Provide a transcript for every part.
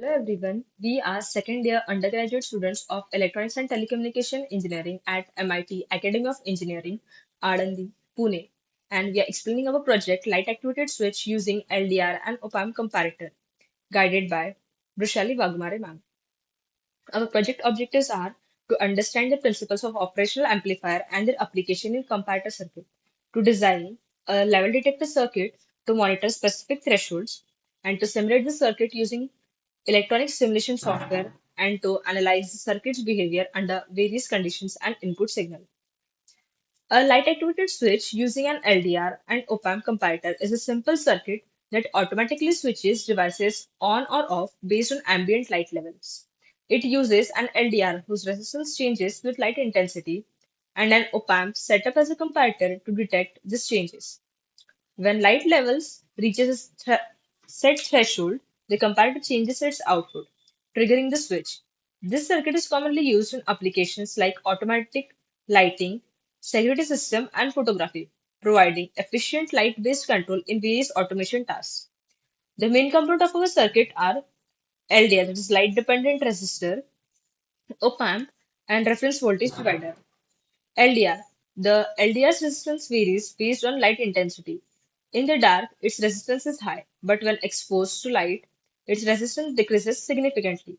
Hello everyone, we are second year undergraduate students of Electronics and Telecommunication Engineering at MIT Academy of Engineering, Alandi, Pune, and we are explaining our project Light Activated Switch using LDR and op-amp comparator, guided by Brushali Wagmare ma'am. Our project objectives are to understand the principles of operational amplifier and their application in comparator circuit, to design a level detector circuit to monitor specific thresholds, and to simulate the circuit using electronic simulation software and to analyze the circuit's behavior under various conditions and input signal. A light activated switch using an LDR and op-amp comparator is a simple circuit that automatically switches devices on or off based on ambient light levels. It uses an LDR whose resistance changes with light intensity and an op-amp set up as a comparator to detect these changes. When light levels reaches a set threshold, the comparator changes its output, triggering the switch. This circuit is commonly used in applications like automatic lighting, security system, and photography, providing efficient light-based control in various automation tasks. The main component of our circuit are LDR, that is light-dependent resistor, op-amp, and reference voltage divider. LDR. The LDR's resistance varies based on light intensity. In the dark, its resistance is high, but when exposed to light, its resistance decreases significantly.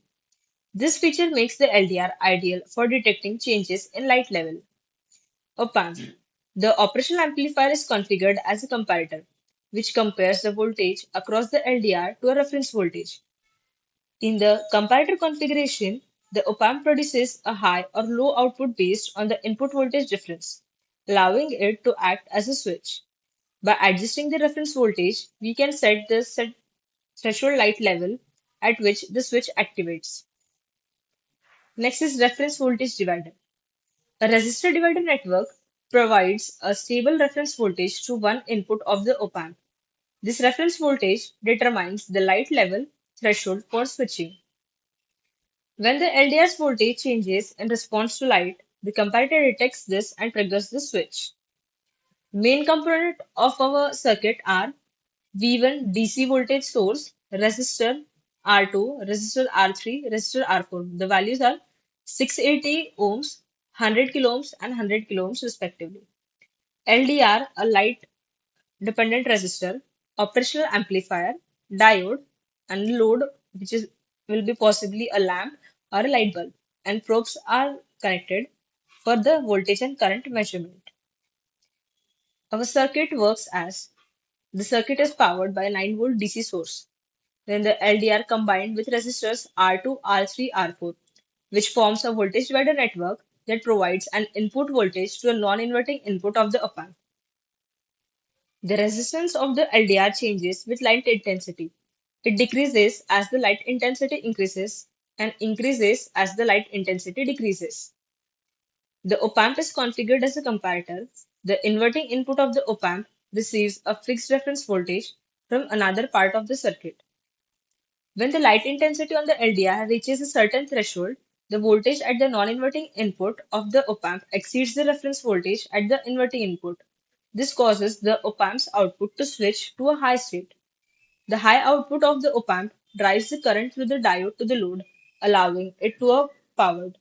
This feature makes the LDR ideal for detecting changes in light level. Op-amp. The operational amplifier is configured as a comparator, which compares the voltage across the LDR to a reference voltage. In the comparator configuration, the op-amp produces a high or low output based on the input voltage difference, allowing it to act as a switch. By adjusting the reference voltage, we can set the set threshold light level at which the switch activates. Next is reference voltage divider. A resistor divider network provides a stable reference voltage to one input of the op-amp. This reference voltage determines the light level threshold for switching. When the LDR's voltage changes in response to light, the comparator detects this and triggers the switch. Main component of our circuit are V1 DC voltage source, resistor R2, resistor R3, resistor R4. The values are 680 ohms, 100 kilo ohms, and 100 kilo ohms respectively. LDR, a light dependent resistor, operational amplifier, diode, and load, which is will be possibly a lamp or a light bulb, and probes are connected for the voltage and current measurement. Our circuit works as the circuit is powered by a 9-volt DC source. Then the LDR combined with resistors R2, R3, R4, which forms a voltage divider network that provides an input voltage to a non-inverting input of the op-amp. The resistance of the LDR changes with light intensity. It decreases as the light intensity increases and increases as the light intensity decreases. The op-amp is configured as a comparator. The inverting input of the op-amp receives a fixed reference voltage from another part of the circuit. When the light intensity on the LDR reaches a certain threshold, the voltage at the non-inverting input of the op-amp exceeds the reference voltage at the inverting input. This causes the op-amp's output to switch to a high state. The high output of the op-amp drives the current through the diode to the load, allowing it to be powered.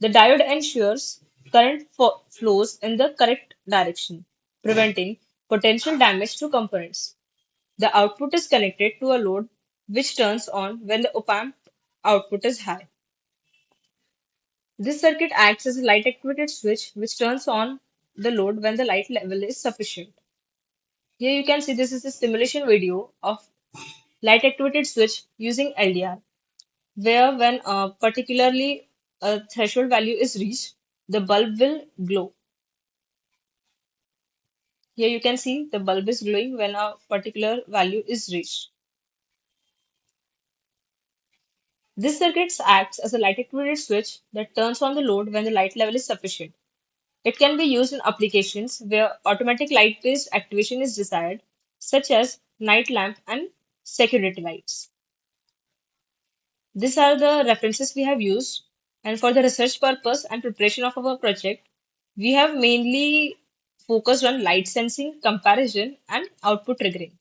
The diode ensures current flows in the correct direction, preventing potential damage to components. The output is connected to a load which turns on when the op-amp output is high. This circuit acts as a light activated switch which turns on the load when the light level is sufficient. Here you can see this is a simulation video of light activated switch using LDR, where when particularly a threshold value is reached, the bulb will glow. Here you can see the bulb is glowing when a particular value is reached. This circuit acts as a light activated switch that turns on the load when the light level is sufficient. It can be used in applications where automatic light-based activation is desired, such as night lamp and security lights. These are the references we have used, and for the research purpose and preparation of our project, we have mainly focused on light sensing, comparison, and output triggering.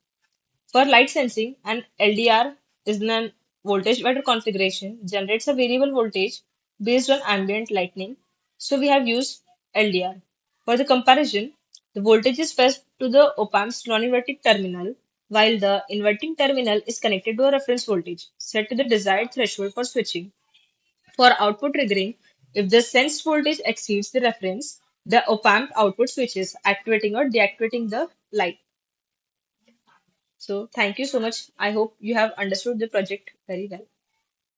For light sensing, an LDR is an voltage divider configuration generates a variable voltage based on ambient lighting. So we have used LDR. For the comparison, the voltage is fed to the op-amp's non-inverting terminal, while the inverting terminal is connected to a reference voltage set to the desired threshold for switching. For output triggering, if the sensed voltage exceeds the reference, the op-amp output switches, activating or deactivating the light. So thank you so much. I hope you have understood the project very well.